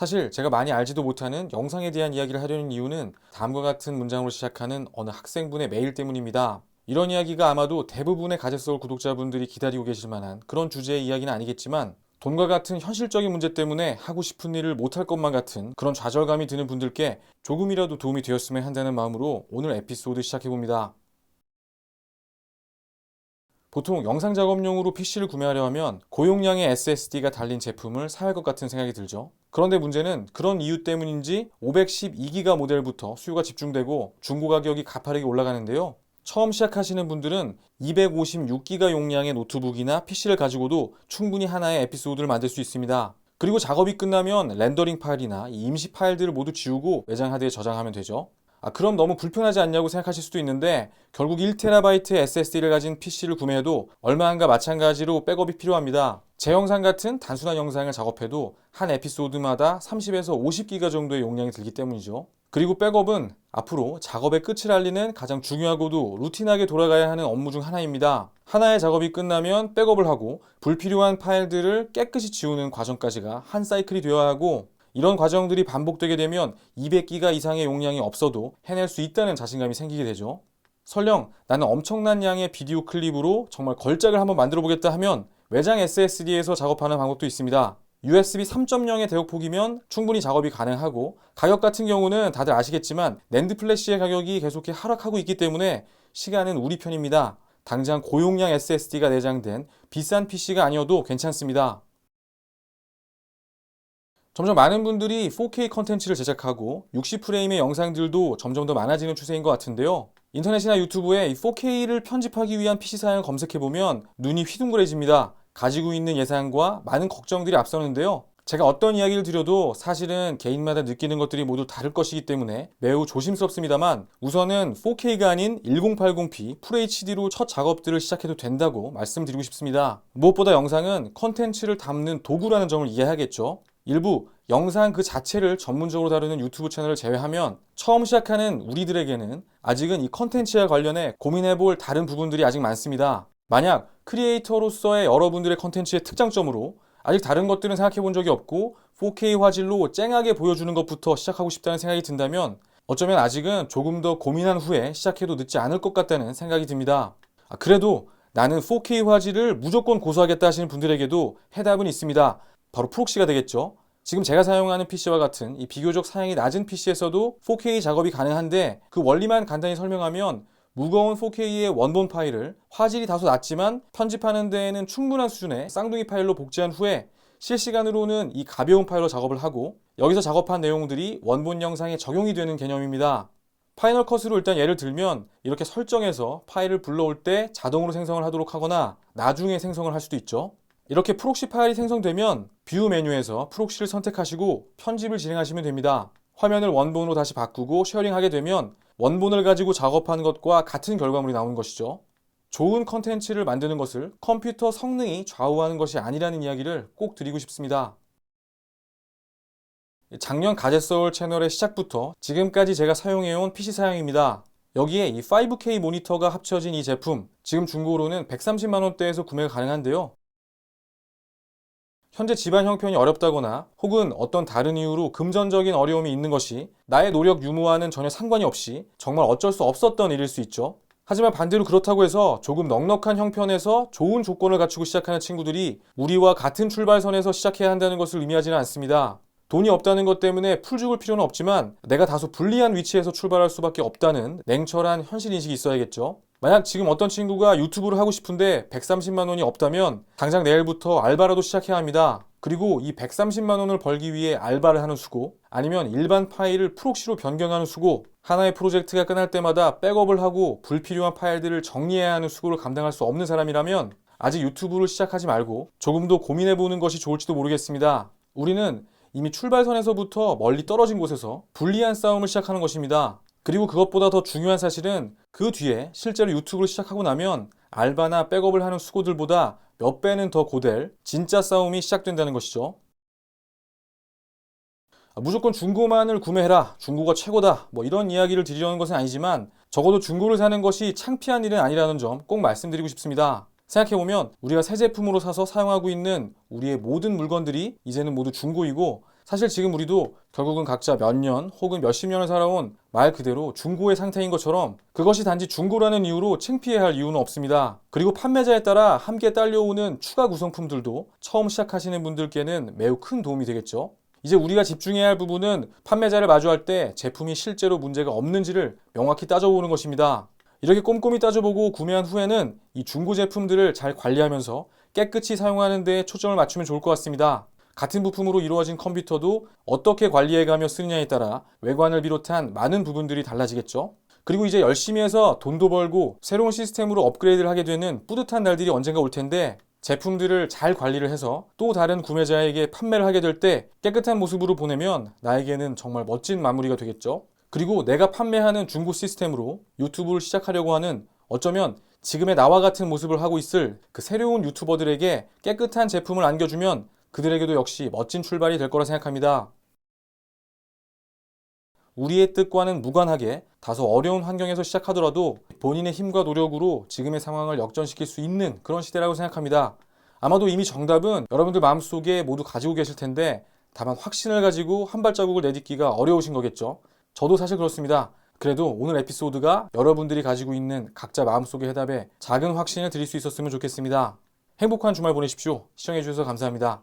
사실 제가 많이 알지도 못하는 영상에 대한 이야기를 하려는 이유는 다음과 같은 문장으로 시작하는 어느 학생분의 메일 때문입니다. 이런 이야기가 아마도 대부분의 가제서울 구독자분들이 기다리고 계실 만한 그런 주제의 이야기는 아니겠지만 돈과 같은 현실적인 문제 때문에 하고 싶은 일을 못할 것만 같은 그런 좌절감이 드는 분들께 조금이라도 도움이 되었으면 한다는 마음으로 오늘 에피소드 시작해봅니다. 보통 영상 작업용으로 PC를 구매하려 하면 고용량의 SSD가 달린 제품을 사야 할 것 같은 생각이 들죠. 그런데 문제는 그런 이유 때문인지 512기가 모델부터 수요가 집중되고 중고 가격이 가파르게 올라가는데요. 처음 시작하시는 분들은 256기가 용량의 노트북이나 PC를 가지고도 충분히 하나의 에피소드를 만들 수 있습니다. 그리고 작업이 끝나면 렌더링 파일이나 이 임시 파일들을 모두 지우고 외장 하드에 저장하면 되죠. 그럼 너무 불편하지 않냐고 생각하실 수도 있는데 결국 1TB SSD를 가진 PC를 구매해도 얼마 안과 마찬가지로 백업이 필요합니다. 제 영상 같은 단순한 영상을 작업해도 한 에피소드마다 30에서 50기가 정도의 용량이 들기 때문이죠. 그리고 백업은 앞으로 작업의 끝을 알리는 가장 중요하고도 루틴하게 돌아가야 하는 업무 중 하나입니다. 하나의 작업이 끝나면 백업을 하고 불필요한 파일들을 깨끗이 지우는 과정까지가 한 사이클이 되어야 하고, 이런 과정들이 반복되게 되면 200기가 이상의 용량이 없어도 해낼 수 있다는 자신감이 생기게 되죠. 설령 나는 엄청난 양의 비디오 클립으로 정말 걸작을 한번 만들어 보겠다 하면 외장 SSD에서 작업하는 방법도 있습니다. USB 3.0의 대역폭이면 충분히 작업이 가능하고, 가격 같은 경우는 다들 아시겠지만 낸드 플래시의 가격이 계속해 하락하고 있기 때문에 시간은 우리 편입니다. 당장 고용량 SSD가 내장된 비싼 PC가 아니어도 괜찮습니다. 점점 많은 분들이 4K 컨텐츠를 제작하고 60프레임의 영상들도 점점 더 많아지는 추세인 것 같은데요. 인터넷이나 유튜브에 4K를 편집하기 위한 PC 사양을 검색해보면 눈이 휘둥그레집니다. 가지고 있는 예산과 많은 걱정들이 앞서는데요. 제가 어떤 이야기를 드려도 사실은 개인마다 느끼는 것들이 모두 다를 것이기 때문에 매우 조심스럽습니다만, 우선은 4K가 아닌 1080p FHD로 첫 작업들을 시작해도 된다고 말씀드리고 싶습니다. 무엇보다 영상은 컨텐츠를 담는 도구라는 점을 이해해야겠죠. 일부 영상 그 자체를 전문적으로 다루는 유튜브 채널을 제외하면 처음 시작하는 우리들에게는 아직은 이 컨텐츠와 관련해 고민해볼 다른 부분들이 아직 많습니다. 만약 크리에이터로서의 여러분들의 컨텐츠의 특장점으로 아직 다른 것들은 생각해 본 적이 없고 4K 화질로 쨍하게 보여주는 것부터 시작하고 싶다는 생각이 든다면 어쩌면 아직은 조금 더 고민한 후에 시작해도 늦지 않을 것 같다는 생각이 듭니다. 그래도 나는 4K 화질을 무조건 고수하겠다 하시는 분들에게도 해답은 있습니다. 바로 프록시가 되겠죠. 지금 제가 사용하는 PC와 같은 이 비교적 사양이 낮은 PC에서도 4K 작업이 가능한데, 그 원리만 간단히 설명하면 무거운 4K의 원본 파일을 화질이 다소 낮지만 편집하는 데에는 충분한 수준의 쌍둥이 파일로 복제한 후에 실시간으로는 이 가벼운 파일로 작업을 하고, 여기서 작업한 내용들이 원본 영상에 적용이 되는 개념입니다. 파이널 컷으로 일단 예를 들면 이렇게 설정해서 파일을 불러올 때 자동으로 생성을 하도록 하거나 나중에 생성을 할 수도 있죠. 이렇게 프록시 파일이 생성되면 뷰 메뉴에서 프록시를 선택하시고 편집을 진행하시면 됩니다. 화면을 원본으로 다시 바꾸고 쉐어링하게 되면 원본을 가지고 작업하는 것과 같은 결과물이 나오는 것이죠. 좋은 컨텐츠를 만드는 것을 컴퓨터 성능이 좌우하는 것이 아니라는 이야기를 꼭 드리고 싶습니다. 작년 가제서울 채널의 시작부터 지금까지 제가 사용해온 PC 사양입니다. 여기에 이 5K 모니터가 합쳐진 이 제품, 지금 중고로는 130만원대에서 구매가 가능한데요. 현재 집안 형편이 어렵다거나 혹은 어떤 다른 이유로 금전적인 어려움이 있는 것이 나의 노력 유무와는 전혀 상관이 없이 정말 어쩔 수 없었던 일일 수 있죠. 하지만 반대로 그렇다고 해서 조금 넉넉한 형편에서 좋은 조건을 갖추고 시작하는 친구들이 우리와 같은 출발선에서 시작해야 한다는 것을 의미하지는 않습니다. 돈이 없다는 것 때문에 풀 죽을 필요는 없지만 내가 다소 불리한 위치에서 출발할 수밖에 없다는 냉철한 현실인식이 있어야겠죠. 만약 지금 어떤 친구가 유튜브를 하고 싶은데 130만 원이 없다면 당장 내일부터 알바라도 시작해야 합니다. 그리고 이 130만 원을 벌기 위해 알바를 하는 수고, 아니면 일반 파일을 프록시로 변경하는 수고, 하나의 프로젝트가 끝날 때마다 백업을 하고 불필요한 파일들을 정리해야 하는 수고를 감당할 수 없는 사람이라면 아직 유튜브를 시작하지 말고 조금 더 고민해보는 것이 좋을지도 모르겠습니다. 우리는 이미 출발선에서부터 멀리 떨어진 곳에서 불리한 싸움을 시작하는 것입니다. 그리고 그것보다 더 중요한 사실은 그 뒤에 실제로 유튜브를 시작하고 나면 알바나 백업을 하는 수고들보다 몇 배는 더 고될 진짜 싸움이 시작된다는 것이죠. 무조건 중고만을 구매해라, 중고가 최고다, 이런 이야기를 드리려는 것은 아니지만 적어도 중고를 사는 것이 창피한 일은 아니라는 점 꼭 말씀드리고 싶습니다. 생각해보면 우리가 새 제품으로 사서 사용하고 있는 우리의 모든 물건들이 이제는 모두 중고이고, 사실 지금 우리도 결국은 각자 몇 년 혹은 몇십 년을 살아온 말 그대로 중고의 상태인 것처럼 그것이 단지 중고라는 이유로 창피해야 할 이유는 없습니다. 그리고 판매자에 따라 함께 딸려오는 추가 구성품들도 처음 시작하시는 분들께는 매우 큰 도움이 되겠죠. 이제 우리가 집중해야 할 부분은 판매자를 마주할 때 제품이 실제로 문제가 없는지를 명확히 따져보는 것입니다. 이렇게 꼼꼼히 따져보고 구매한 후에는 이 중고 제품들을 잘 관리하면서 깨끗이 사용하는 데 초점을 맞추면 좋을 것 같습니다. 같은 부품으로 이루어진 컴퓨터도 어떻게 관리해가며 쓰느냐에 따라 외관을 비롯한 많은 부분들이 달라지겠죠. 그리고 이제 열심히 해서 돈도 벌고 새로운 시스템으로 업그레이드를 하게 되는 뿌듯한 날들이 언젠가 올 텐데 제품들을 잘 관리를 해서 또 다른 구매자에게 판매를 하게 될 때 깨끗한 모습으로 보내면 나에게는 정말 멋진 마무리가 되겠죠. 그리고 내가 판매하는 중고 시스템으로 유튜브를 시작하려고 하는 어쩌면 지금의 나와 같은 모습을 하고 있을 그 새로운 유튜버들에게 깨끗한 제품을 안겨주면 그들에게도 역시 멋진 출발이 될 거라 생각합니다. 우리의 뜻과는 무관하게 다소 어려운 환경에서 시작하더라도 본인의 힘과 노력으로 지금의 상황을 역전시킬 수 있는 그런 시대라고 생각합니다. 아마도 이미 정답은 여러분들 마음속에 모두 가지고 계실 텐데 다만 확신을 가지고 한 발자국을 내딛기가 어려우신 거겠죠. 저도 사실 그렇습니다. 그래도 오늘 에피소드가 여러분들이 가지고 있는 각자 마음속의 해답에 작은 확신을 드릴 수 있었으면 좋겠습니다. 행복한 주말 보내십시오. 시청해주셔서 감사합니다.